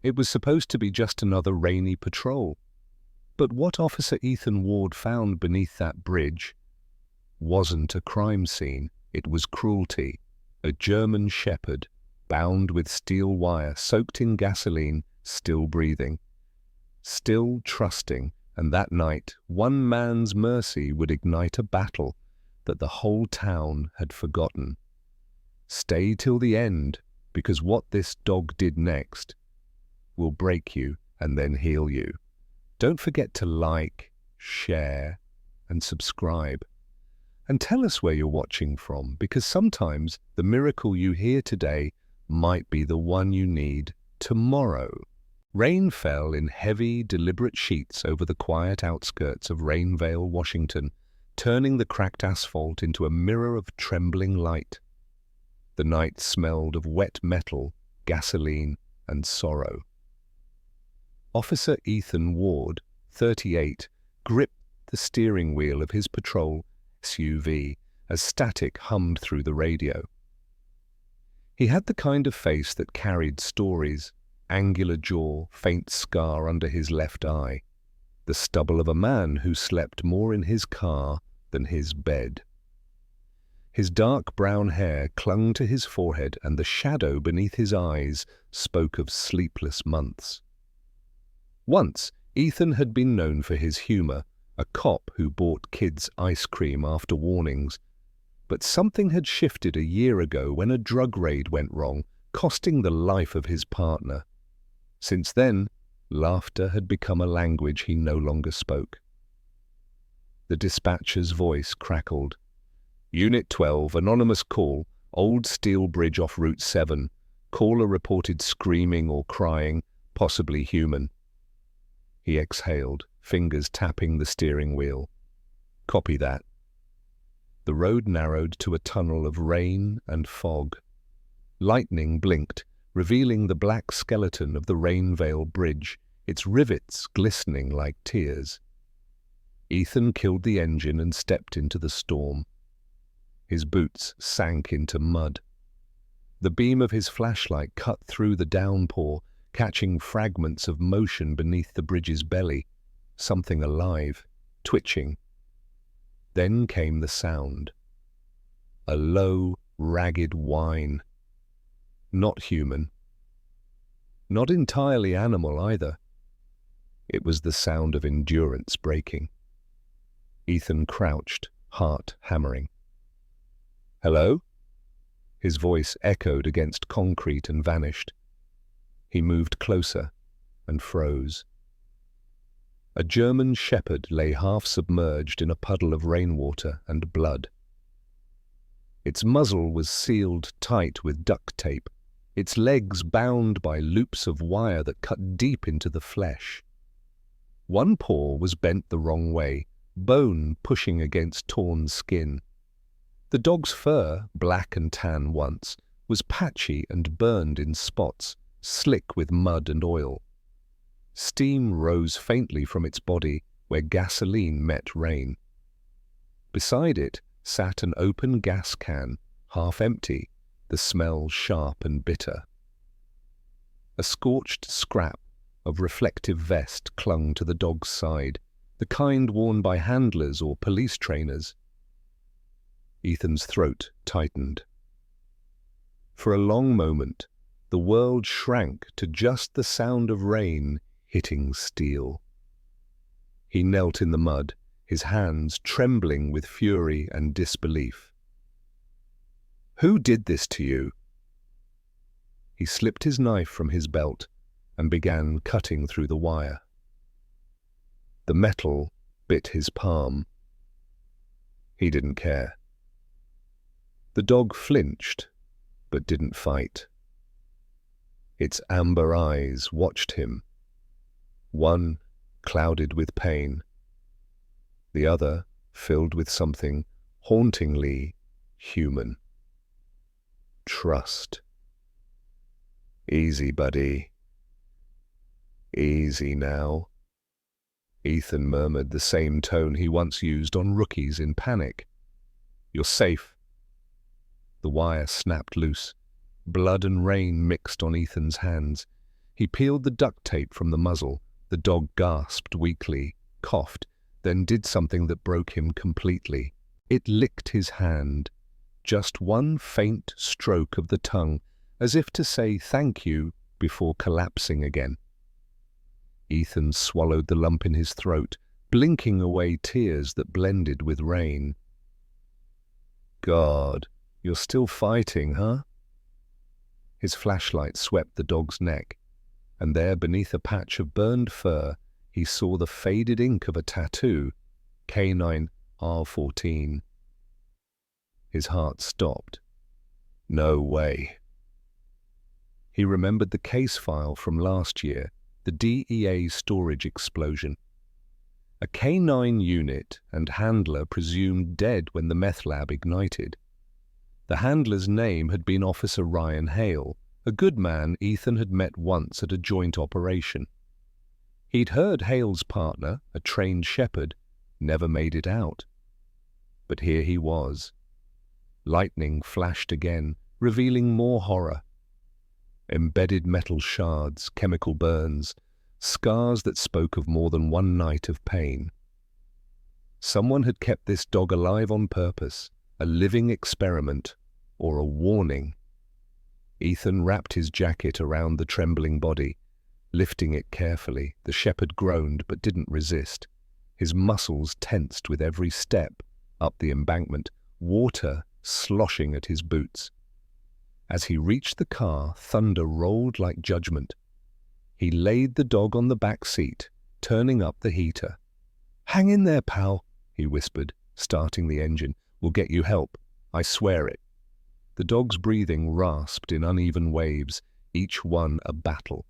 It was supposed to be just another rainy patrol. But what Officer Ethan Ward found beneath that bridge wasn't a crime scene. It was cruelty. A German shepherd, bound with steel wire, soaked in gasoline, still breathing, still trusting, and that night one man's mercy would ignite a battle that the whole town had forgotten. Stay till the end, because what this dog did next will break you and then heal you. Don't forget to like, share, and subscribe. And tell us where you're watching from, because sometimes the miracle you hear today might be the one you need tomorrow. Rain fell in heavy, deliberate sheets over the quiet outskirts of Rainvale, Washington, turning the cracked asphalt into a mirror of trembling light. The night smelled of wet metal, gasoline, and sorrow. Officer Ethan Ward, 38, gripped the steering wheel of his patrol SUV as static hummed through the radio. He had the kind of face that carried stories: angular jaw, faint scar under his left eye, the stubble of a man who slept more in his car than his bed. His dark brown hair clung to his forehead, and the shadow beneath his eyes spoke of sleepless months. Once, Ethan had been known for his humor, a cop who bought kids ice cream after warnings. But something had shifted a year ago when a drug raid went wrong, costing the life of his partner. Since then, laughter had become a language he no longer spoke. The dispatcher's voice crackled. Unit 12, anonymous call, Old Steel Bridge off Route 7. Caller reported screaming or crying, possibly human. He exhaled, fingers tapping the steering wheel. Copy that. The road narrowed to a tunnel of rain and fog. Lightning blinked, revealing the black skeleton of the Rainvale Bridge, its rivets glistening like tears. Ethan killed the engine and stepped into the storm. His boots sank into mud. The beam of his flashlight cut through the downpour, catching fragments of motion beneath the bridge's belly, something alive, twitching. Then came the sound. A low, ragged whine. Not human. Not entirely animal either. It was the sound of endurance breaking. Ethan crouched, heart hammering. Hello? His voice echoed against concrete and vanished. He moved closer and froze. A German shepherd lay half submerged in a puddle of rainwater and blood. Its muzzle was sealed tight with duct tape, its legs bound by loops of wire that cut deep into the flesh. One paw was bent the wrong way, bone pushing against torn skin. The dog's fur, black and tan once, was patchy and burned in spots, slick with mud and oil. Steam rose faintly from its body where gasoline met rain. Beside it sat an open gas can, half empty, the smell sharp and bitter. A scorched scrap of reflective vest clung to the dog's side, the kind worn by handlers or police trainers. Ethan's throat tightened. For a long moment, the world shrank to just the sound of rain hitting steel. He knelt in the mud, his hands trembling with fury and disbelief. Who did this to you? He slipped his knife from his belt and began cutting through the wire. The metal bit his palm. He didn't care. The dog flinched, but didn't fight. Its amber eyes watched him, one clouded with pain, the other filled with something hauntingly human. Trust. Easy, buddy. Easy now. Ethan murmured the same tone he once used on rookies in panic. You're safe. The wire snapped loose. Blood and rain mixed on Ethan's hands. He peeled the duct tape from the muzzle. The dog gasped weakly, coughed, then did something that broke him completely. It licked his hand. Just one faint stroke of the tongue, as if to say thank you before collapsing again. Ethan swallowed the lump in his throat, blinking away tears that blended with rain. God, you're still fighting, huh? His flashlight swept the dog's neck, and there beneath a patch of burned fur he saw the faded ink of a tattoo, Canine R14. His heart stopped. No way. He remembered the case file from last year, the DEA storage explosion. A K9 unit and handler presumed dead when the meth lab ignited. The handler's name had been Officer Ryan Hale, a good man Ethan had met once at a joint operation. He'd heard Hale's partner, a trained shepherd, never made it out. But here he was. Lightning flashed again, revealing more horror. Embedded metal shards, chemical burns, scars that spoke of more than one night of pain. Someone had kept this dog alive on purpose, a living experiment, or a warning. Ethan wrapped his jacket around the trembling body. Lifting it carefully, the shepherd groaned but didn't resist. His muscles tensed with every step up the embankment, water sloshing at his boots. As he reached the car, thunder rolled like judgment. He laid the dog on the back seat, turning up the heater. "Hang in there, pal," he whispered, starting the engine. "We'll get you help. I swear it." The dog's breathing rasped in uneven waves, each one a battle.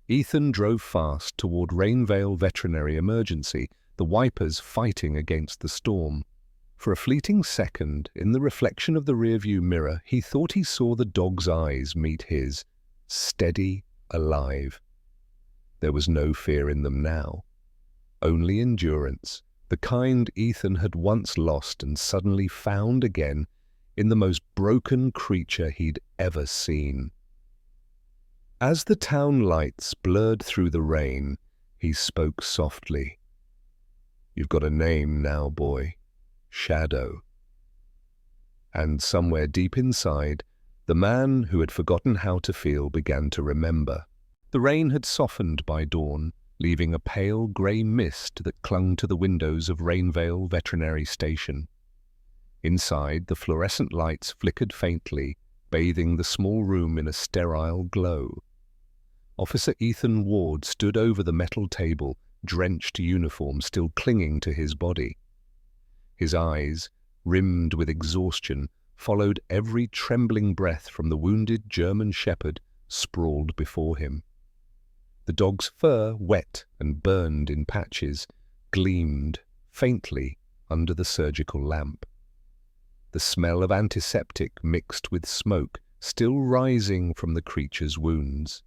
Ethan drove fast toward Rainvale Veterinary Emergency, the wipers fighting against the storm. For a fleeting second, in the reflection of the rearview mirror, he thought he saw the dog's eyes meet his, steady, alive. There was no fear in them now. Only endurance, the kind Ethan had once lost and suddenly found again in the most broken creature he'd ever seen. As the town lights blurred through the rain, he spoke softly. "You've got a name now, boy. Shadow." And somewhere deep inside, the man who had forgotten how to feel began to remember. The rain had softened by dawn, leaving a pale grey mist that clung to the windows of Rainvale Veterinary Station. Inside, the fluorescent lights flickered faintly, bathing the small room in a sterile glow. Officer Ethan Ward stood over the metal table, drenched uniform still clinging to his body. His eyes, rimmed with exhaustion, followed every trembling breath from the wounded German shepherd sprawled before him. The dog's fur, wet and burned in patches, gleamed faintly under the surgical lamp. The smell of antiseptic mixed with smoke still rising from the creature's wounds.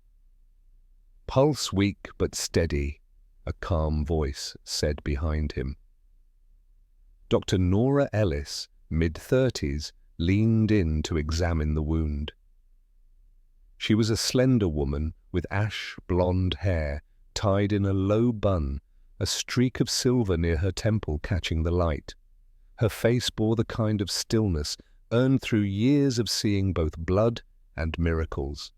"Pulse weak but steady," a calm voice said behind him. Dr. Nora Ellis, mid-30s, leaned in to examine the wound. She was a slender woman with ash-blonde hair tied in a low bun, a streak of silver near her temple catching the light. Her face bore the kind of stillness earned through years of seeing both blood and miracles.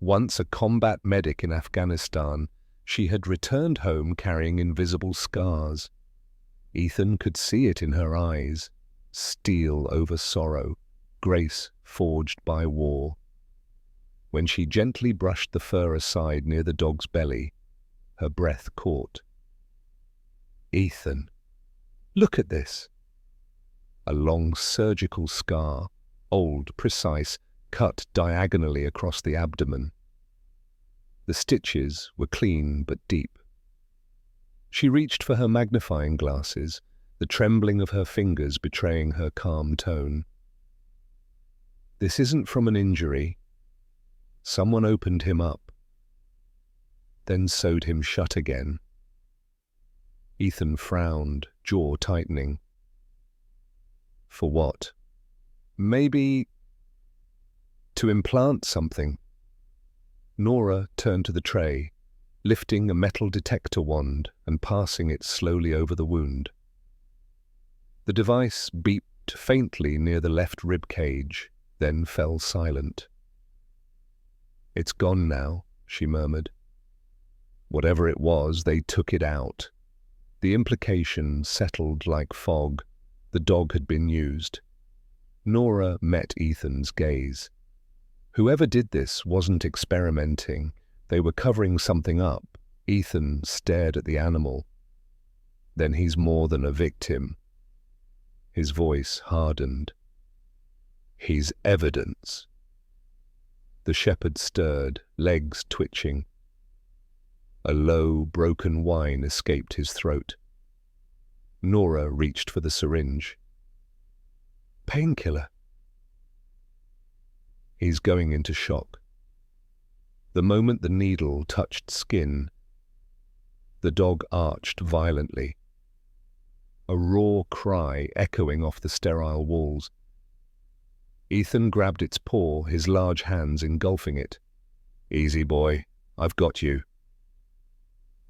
Once a combat medic in Afghanistan, she had returned home carrying invisible scars. Ethan could see it in her eyes, steel over sorrow, grace forged by war. When she gently brushed the fur aside near the dog's belly, her breath caught. "Ethan, look at this." A long surgical scar, old, precise, cut diagonally across the abdomen. The stitches were clean but deep. She reached for her magnifying glasses, the trembling of her fingers betraying her calm tone. "This isn't from an injury. Someone opened him up, then sewed him shut again." Ethan frowned, jaw tightening. "For what?" "Maybe to implant something." Nora turned to the tray, lifting a metal detector wand and passing it slowly over the wound. The device beeped faintly near the left rib cage, then fell silent. "It's gone now," she murmured. Whatever it was, they took it out. The implication settled like fog. The dog had been used. Nora met Ethan's gaze. Whoever did this wasn't experimenting. They were covering something up. Ethan stared at the animal. "Then he's more than a victim." His voice hardened. "He's evidence." The shepherd stirred, legs twitching. A low, broken whine escaped his throat. Nora reached for the syringe. "Painkiller." "He's going into shock." The moment the needle touched skin, the dog arched violently, a raw cry echoing off the sterile walls. Ethan grabbed its paw, his large hands engulfing it. "Easy, boy. I've got you."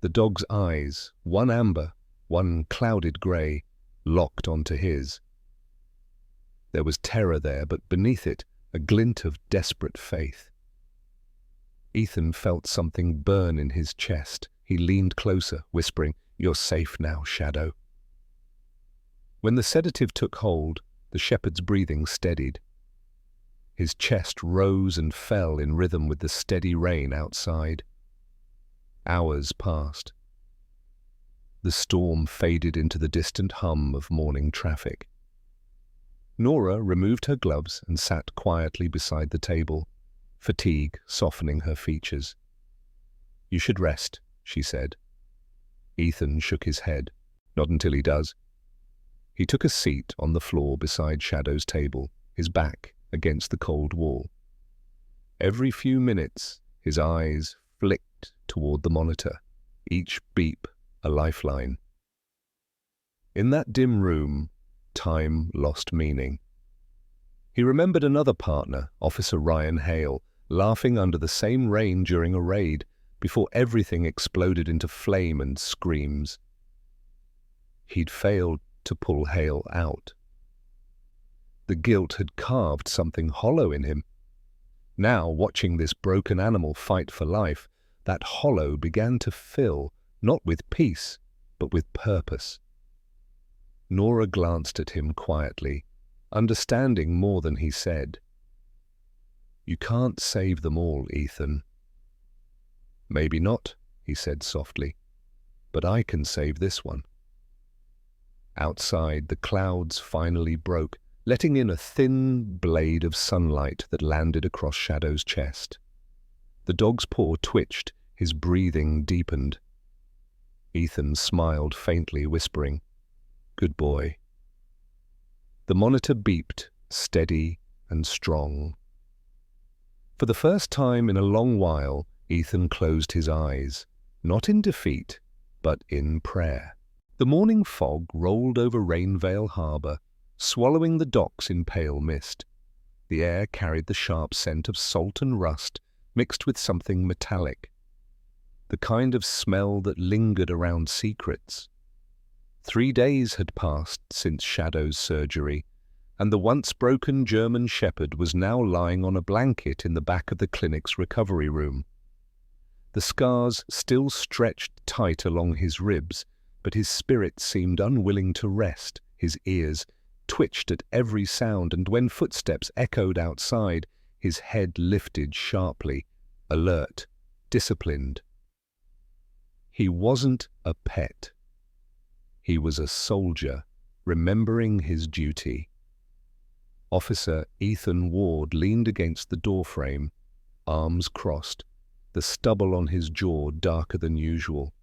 The dog's eyes, one amber, one clouded grey, locked onto his. There was terror there, but beneath it, a glint of desperate faith. Ethan felt something burn in his chest. He leaned closer, whispering, "You're safe now, Shadow." When the sedative took hold, the shepherd's breathing steadied. His chest rose and fell in rhythm with the steady rain outside. Hours passed. The storm faded into the distant hum of morning traffic. Nora removed her gloves and sat quietly beside the table, fatigue softening her features. "You should rest," she said. Ethan shook his head. "Not until he does." He took a seat on the floor beside Shadow's table, his back against the cold wall. Every few minutes, his eyes flicked toward the monitor, each beep a lifeline. In that dim room, time lost meaning. He remembered another partner, Officer Ryan Hale, laughing under the same rain during a raid before everything exploded into flame and screams. He'd failed to pull Hale out. The guilt had carved something hollow in him. Now, watching this broken animal fight for life, that hollow began to fill, not with peace, but with purpose. Nora glanced at him quietly, understanding more than he said. "You can't save them all, Ethan." "Maybe not," he said softly, "but I can save this one." Outside, the clouds finally broke, letting in a thin blade of sunlight that landed across Shadow's chest. The dog's paw twitched, his breathing deepened. Ethan smiled faintly, whispering, "Good boy." The monitor beeped, steady and strong. For the first time in a long while, Ethan closed his eyes, not in defeat, but in prayer. The morning fog rolled over Rainvale Harbour, swallowing the docks in pale mist. The air carried the sharp scent of salt and rust mixed with something metallic, the kind of smell that lingered around secrets. 3 days had passed since Shadow's surgery, and the once-broken German shepherd was now lying on a blanket in the back of the clinic's recovery room. The scars still stretched tight along his ribs, but his spirit seemed unwilling to rest. His ears twitched at every sound, and when footsteps echoed outside, his head lifted sharply, alert, disciplined. He wasn't a pet. He was a soldier, remembering his duty. Officer Ethan Ward leaned against the doorframe, arms crossed, the stubble on his jaw darker than usual.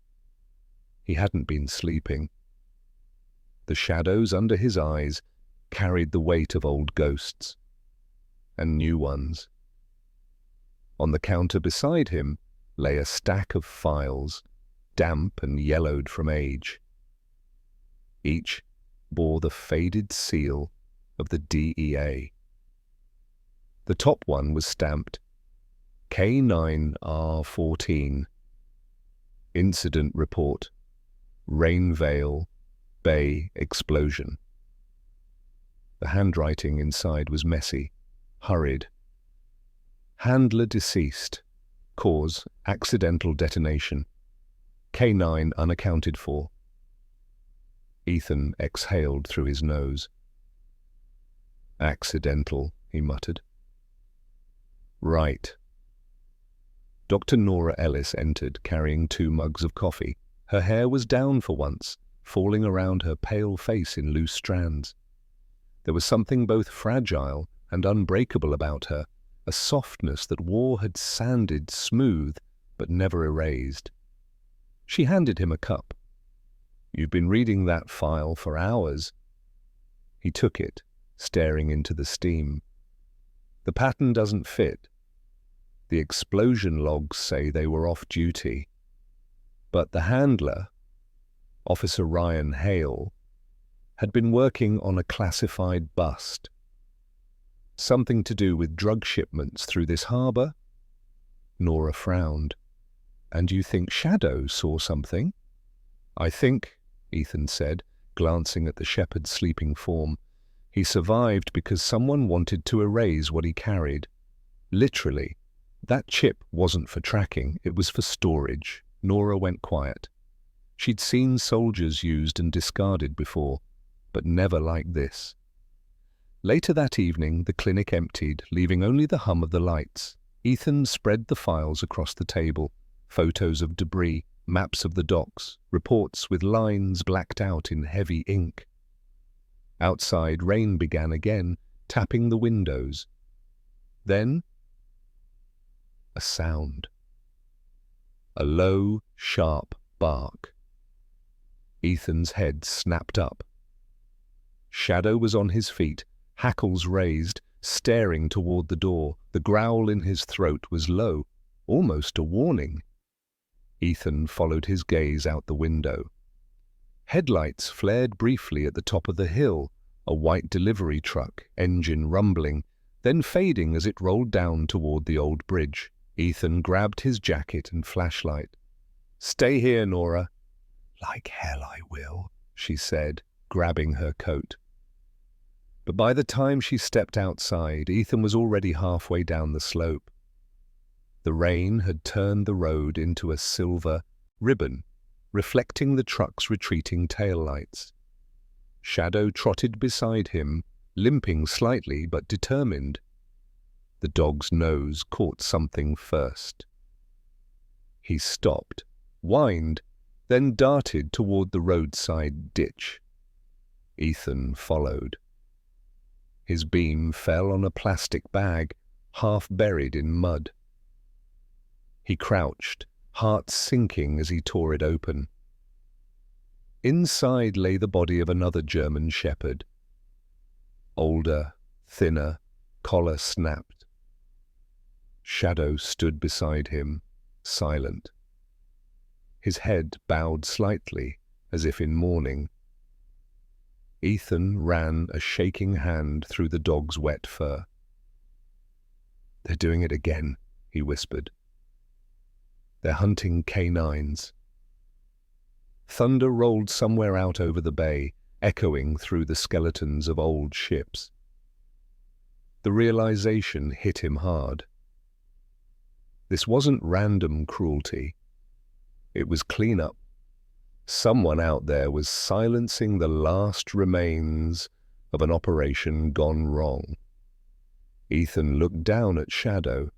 He hadn't been sleeping. The shadows under his eyes carried the weight of old ghosts, and new ones. On the counter beside him lay a stack of files, damp and yellowed from age. Each bore the faded seal of the DEA. The top one was stamped, K9R14. Incident report. Rainvale Bay explosion. The handwriting inside was messy, hurried. Handler deceased. Cause, accidental detonation. K9 unaccounted for. Ethan exhaled through his nose. Accidental, he muttered. Right. Dr. Nora Ellis entered, carrying 2 mugs of coffee. Her hair was down for once, falling around her pale face in loose strands. There was something both fragile and unbreakable about her, a softness that war had sanded smooth but never erased. She handed him a cup. You've been reading that file for hours. He took it, staring into the steam. The pattern doesn't fit. The explosion logs say they were off duty. But the handler, Officer Ryan Hale, had been working on a classified bust. Something to do with drug shipments through this harbor? Nora frowned. And you think Shadow saw something? I think, Ethan said, glancing at the shepherd's sleeping form. He survived because someone wanted to erase what he carried. Literally. That chip wasn't for tracking, it was for storage. Nora went quiet. She'd seen soldiers used and discarded before, but never like this. Later that evening, the clinic emptied, leaving only the hum of the lights. Ethan spread the files across the table, photos of debris, maps of the docks, reports with lines blacked out in heavy ink. Outside, rain began again, tapping the windows. Then, a sound. A low, sharp bark. Ethan's head snapped up. Shadow was on his feet, hackles raised, staring toward the door. The growl in his throat was low, almost a warning. Ethan followed his gaze out the window. Headlights flared briefly at the top of the hill, a white delivery truck, engine rumbling, then fading as it rolled down toward the old bridge. Ethan grabbed his jacket and flashlight. Stay here, Nora. Like hell I will, she said, grabbing her coat. But by the time she stepped outside, Ethan was already halfway down the slope. The rain had turned the road into a silver ribbon, reflecting the truck's retreating taillights. Shadow trotted beside him, limping slightly but determined. The dog's nose caught something first. He stopped, whined, then darted toward the roadside ditch. Ethan followed. His beam fell on a plastic bag, half buried in mud. He crouched, heart sinking as he tore it open. Inside lay the body of another German shepherd. Older, thinner, collar snapped. Shadow stood beside him, silent. His head bowed slightly, as if in mourning. Ethan ran a shaking hand through the dog's wet fur. They're doing it again, he whispered. They're hunting K9s. Thunder rolled somewhere out over the bay, echoing through the skeletons of old ships. The realization hit him hard. This wasn't random cruelty. It was cleanup. Someone out there was silencing the last remains of an operation gone wrong. Ethan looked down at Shadow,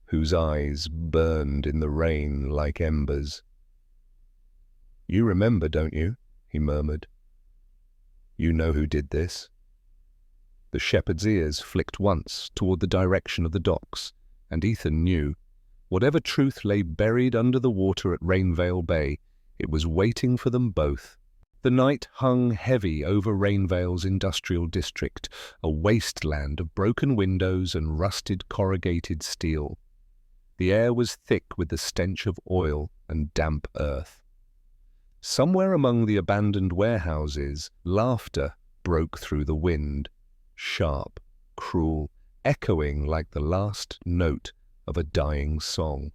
whose eyes burned in the rain like embers. You remember, don't you? He murmured. You know who did this? The shepherd's ears flicked once toward the direction of the docks, and Ethan knew. Whatever truth lay buried under the water at Rainvale Bay, it was waiting for them both. The night hung heavy over Rainvale's industrial district, a wasteland of broken windows and rusted corrugated steel. The air was thick with the stench of oil and damp earth. Somewhere among the abandoned warehouses, laughter broke through the wind, sharp, cruel, echoing like the last note of a dying song.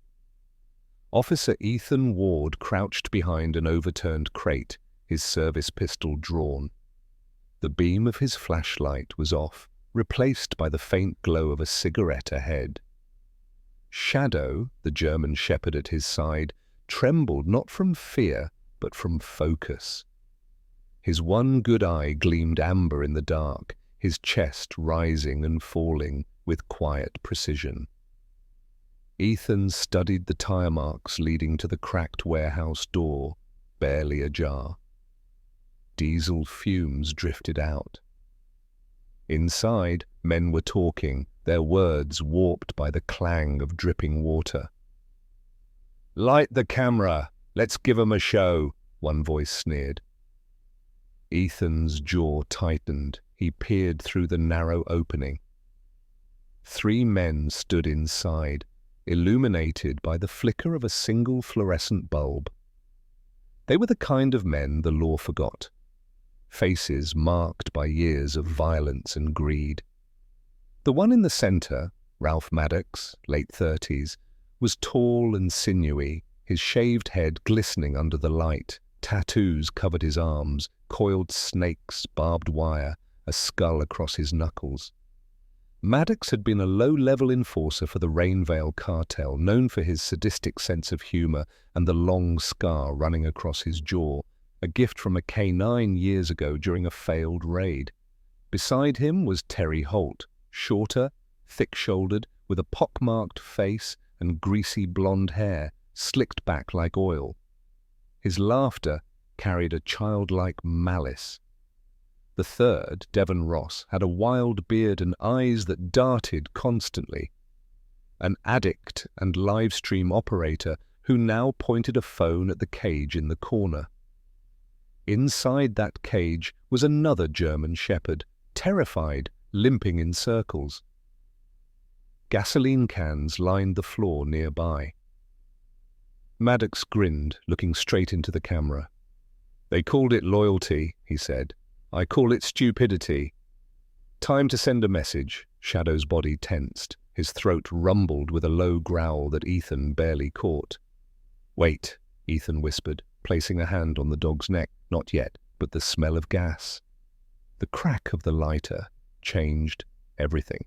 Officer Ethan Ward crouched behind an overturned crate, his service pistol drawn. The beam of his flashlight was off, replaced by the faint glow of a cigarette ahead. Shadow, the German shepherd at his side, trembled not from fear, but from focus. His one good eye gleamed amber in the dark, his chest rising and falling with quiet precision. Ethan studied the tire marks leading to the cracked warehouse door, barely ajar. Diesel fumes drifted out. Inside, men were talking, their words warped by the clang of dripping water. "Light the camera! Let's give 'em a show," one voice sneered. Ethan's jaw tightened. He peered through the narrow opening. 3 men stood inside, illuminated by the flicker of a single fluorescent bulb. They were the kind of men the law forgot. Faces marked by years of violence and greed. The one in the center, Ralph Maddox, late 30s, was tall and sinewy, his shaved head glistening under the light. Tattoos covered his arms, coiled snakes, barbed wire, a skull across his knuckles. Maddox had been a low-level enforcer for the Rainvale cartel, known for his sadistic sense of humor and the long scar running across his jaw, a gift from a K-9 years ago during a failed raid. Beside him was Terry Holt, shorter, thick-shouldered, with a pockmarked face and greasy blonde hair, slicked back like oil. His laughter carried a childlike malice. The third, Devon Ross, had a wild beard and eyes that darted constantly. An addict and live-stream operator who now pointed a phone at the cage in the corner. Inside that cage was another German shepherd, terrified, limping in circles. Gasoline cans lined the floor nearby. Maddox grinned, looking straight into the camera. "They called it loyalty," he said. "I call it stupidity. Time to send a message." Shadow's body tensed. His throat rumbled with a low growl that Ethan barely caught. "Wait," Ethan whispered, placing a hand on the dog's neck. Not yet, but the smell of gas. The crack of the lighter changed everything.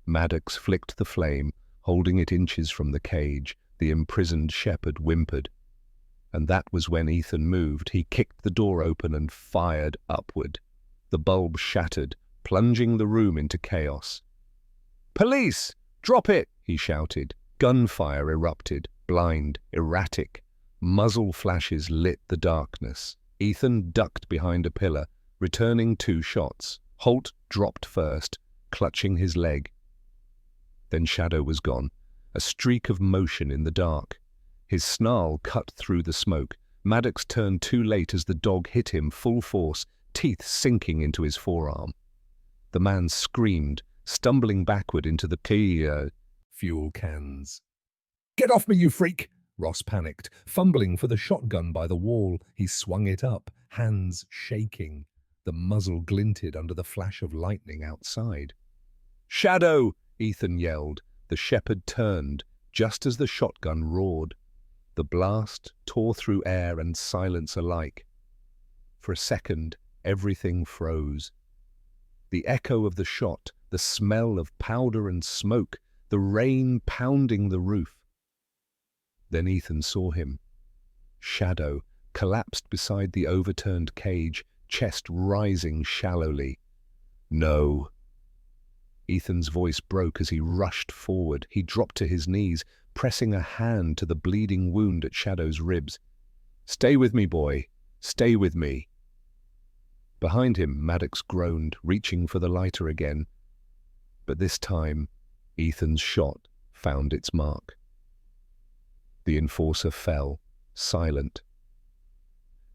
Maddox flicked the flame, holding it inches from the cage. The imprisoned shepherd whimpered. And that was when Ethan moved. He kicked the door open and fired upward. The bulb shattered, plunging the room into chaos. "Police! Drop it!" he shouted. Gunfire erupted, blind, erratic. Muzzle flashes lit the darkness. Ethan ducked behind a pillar, returning 2 shots. Holt dropped first, clutching his leg. Then Shadow was gone, a streak of motion in the dark. His snarl cut through the smoke. Maddox turned too late as the dog hit him full force, teeth sinking into his forearm. The man screamed, stumbling backward into the fuel cans. "Get off me, you freak!" Ross panicked, fumbling for the shotgun by the wall. He swung it up, hands shaking. The muzzle glinted under the flash of lightning outside. "Shadow!" Ethan yelled. The shepherd turned, just as the shotgun roared. The blast tore through air and silence alike. For a second, everything froze. The echo of the shot, the smell of powder and smoke, the rain pounding the roof. Then Ethan saw him. Shadow, collapsed beside the overturned cage, chest rising shallowly. "No." Ethan's voice broke as he rushed forward. He dropped to his knees, pressing a hand to the bleeding wound at Shadow's ribs. "Stay with me, boy. Stay with me." Behind him, Maddox groaned, reaching for the lighter again. But this time, Ethan's shot found its mark. The enforcer fell, silent.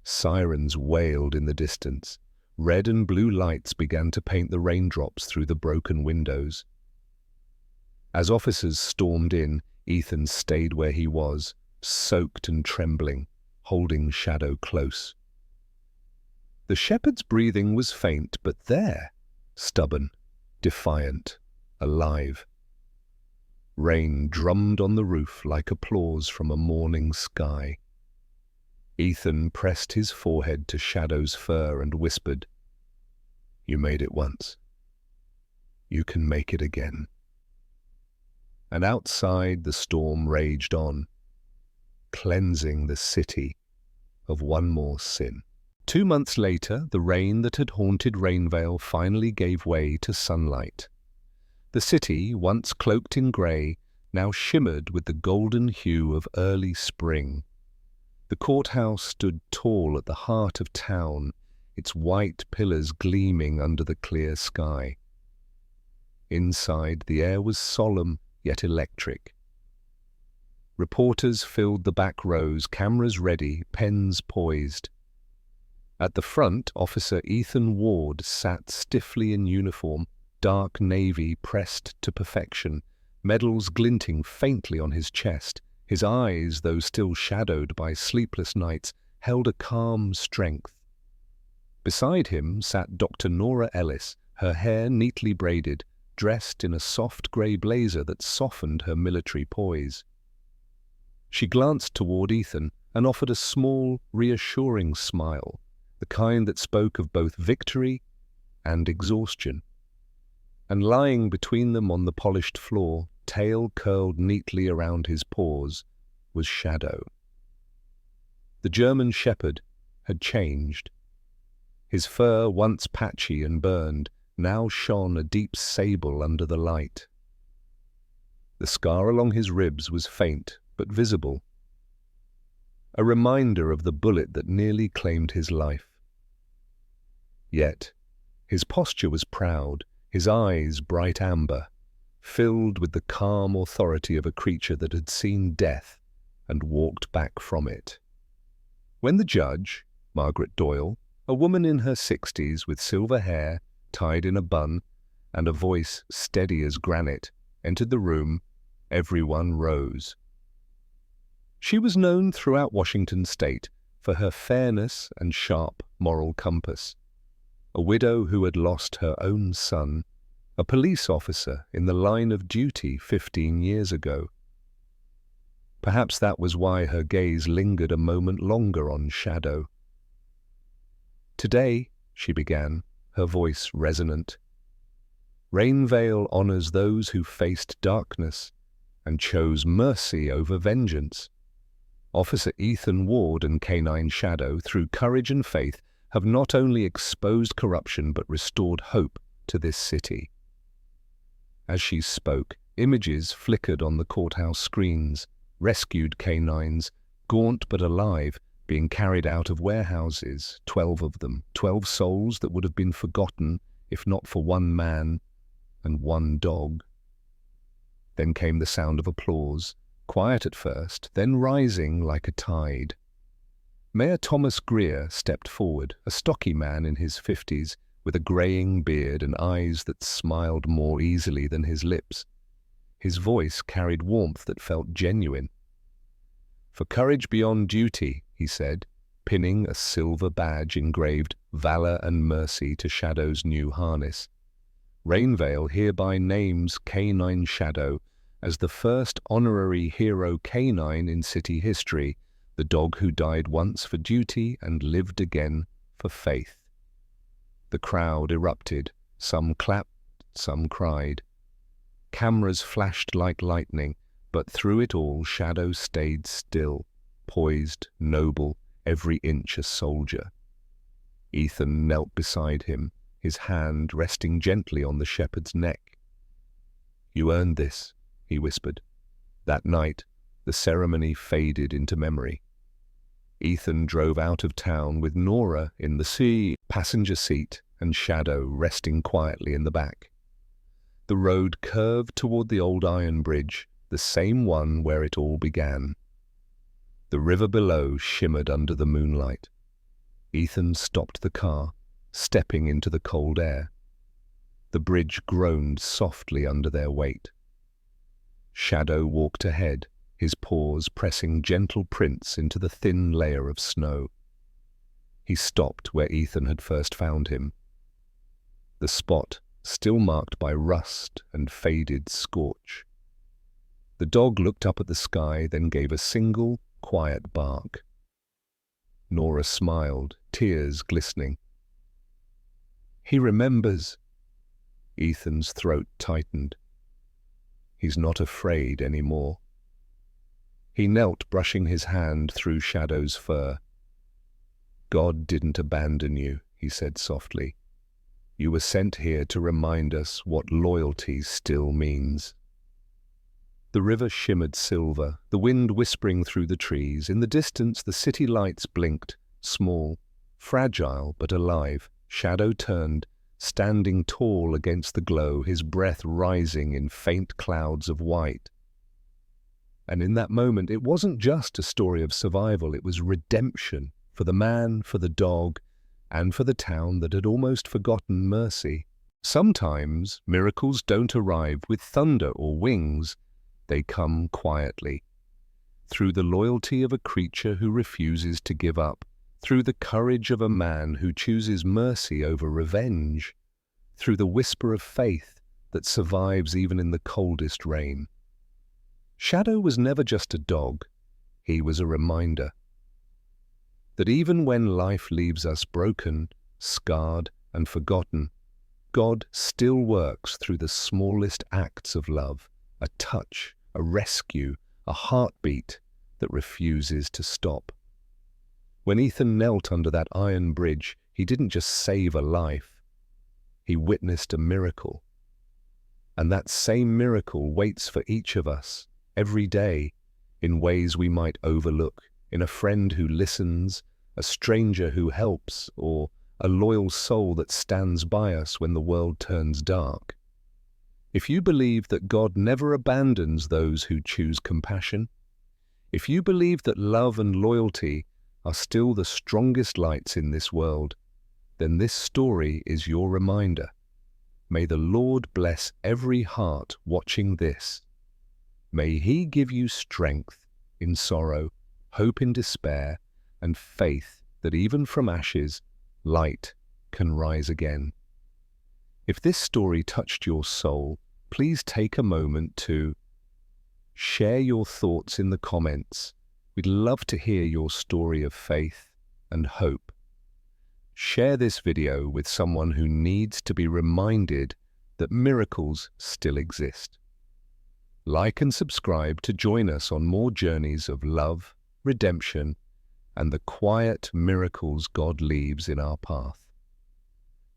Sirens wailed in the distance. Red and blue lights began to paint the raindrops through the broken windows. As officers stormed in, Ethan stayed where he was, soaked and trembling, holding Shadow close. The shepherd's breathing was faint, but there, stubborn, defiant, alive. Rain drummed on the roof like applause from a morning sky. Ethan pressed his forehead to Shadow's fur and whispered, "You made it once. You can make it again." And outside the storm raged on, cleansing the city of one more sin. 2 months later, the rain that had haunted Rainvale finally gave way to sunlight. The city, once cloaked in grey, now shimmered with the golden hue of early spring. The courthouse stood tall at the heart of town, its white pillars gleaming under the clear sky. Inside, the air was solemn yet electric. Reporters filled the back rows, cameras ready, pens poised. At the front, Officer Ethan Ward sat stiffly in uniform, dark navy pressed to perfection, medals glinting faintly on his chest. His eyes, though still shadowed by sleepless nights, held a calm strength. Beside him sat Dr. Nora Ellis, her hair neatly braided, dressed in a soft grey blazer that softened her military poise. She glanced toward Ethan and offered a small, reassuring smile, the kind that spoke of both victory and exhaustion. And lying between them on the polished floor, tail curled neatly around his paws, was Shadow. The German shepherd had changed. His fur, once patchy and burned, now shone a deep sable under the light. The scar along his ribs was faint but visible, a reminder of the bullet that nearly claimed his life. Yet his posture was proud, his eyes bright amber, filled with the calm authority of a creature that had seen death and walked back from it. When the judge, Margaret Doyle, a woman in her 60s with silver hair tied in a bun and a voice steady as granite, entered the room, everyone rose. She was known throughout Washington state for her fairness and sharp moral compass. A widow who had lost her own son, a police officer in the line of duty 15 years ago. Perhaps that was why her gaze lingered a moment longer on Shadow. "Today," she began, her voice resonant, "Rainvale honors those who faced darkness and chose mercy over vengeance. Officer Ethan Ward and Canine Shadow, through courage and faith, have not only exposed corruption but restored hope to this city." As she spoke, images flickered on the courthouse screens, rescued canines, gaunt but alive, being carried out of warehouses, 12 of them, 12 souls that would have been forgotten if not for one man and one dog. Then came the sound of applause, quiet at first, then rising like a tide. Mayor Thomas Greer stepped forward, a stocky man in his 50s, with a greying beard and eyes that smiled more easily than his lips. His voice carried warmth that felt genuine. "For courage beyond duty," he said, pinning a silver badge engraved "Valor and Mercy" to Shadow's new harness. "Rainvale hereby names Canine Shadow as the first honorary hero canine in city history, the dog who died once for duty and lived again for faith." The crowd erupted. Some clapped, some cried. Cameras flashed like lightning, but through it all Shadow stayed still, poised, noble, every inch a soldier. Ethan knelt beside him, his hand resting gently on the shepherd's neck. "You earned this," he whispered. That night, the ceremony faded into memory. Ethan drove out of town with Nora in the passenger seat and Shadow resting quietly in the back. The road curved toward the old iron bridge, the same one where it all began. The river below shimmered under the moonlight. Ethan stopped the car, stepping into the cold air. The bridge groaned softly under their weight. Shadow walked ahead, his paws pressing gentle prints into the thin layer of snow. He stopped where Ethan had first found him. The spot still marked by rust and faded scorch. The dog looked up at the sky, then gave a single, quiet bark. Nora smiled, tears glistening. "He remembers." Ethan's throat tightened. He's not afraid anymore. He knelt, brushing his hand through Shadow's fur. "God didn't abandon you," he said softly. "You were sent here to remind us what loyalty still means." The river shimmered silver, the wind whispering through the trees. In the distance, the city lights blinked, small, fragile but alive. Shadow turned, standing tall against the glow, his breath rising in faint clouds of white. And in that moment, it wasn't just a story of survival, it was redemption for the man, for the dog, and for the town that had almost forgotten mercy. Sometimes miracles don't arrive with thunder or wings. They come quietly, through the loyalty of a creature who refuses to give up, through the courage of a man who chooses mercy over revenge, through the whisper of faith that survives even in the coldest rain. Shadow was never just a dog. He was a reminder that even when life leaves us broken, scarred, and forgotten, God still works through the smallest acts of love, a touch, a rescue, a heartbeat that refuses to stop. When Ethan knelt under that iron bridge, he didn't just save a life. He witnessed a miracle. And that same miracle waits for each of us every day in ways we might overlook, in a friend who listens, a stranger who helps, or a loyal soul that stands by us when the world turns dark. If you believe that God never abandons those who choose compassion, if you believe that love and loyalty are still the strongest lights in this world, then this story is your reminder. May the Lord bless every heart watching this. May He give you strength in sorrow, hope in despair, and faith that even from ashes, light can rise again. If this story touched your soul, please take a moment to share your thoughts in the comments. We'd love to hear your story of faith and hope. Share this video with someone who needs to be reminded that miracles still exist. Like and subscribe to join us on more journeys of love, redemption, and the quiet miracles God leaves in our path.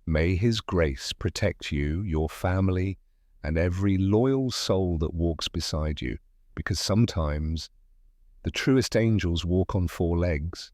May His grace protect you, your family, and every loyal soul that walks beside you, because sometimes the truest angels walk on four legs.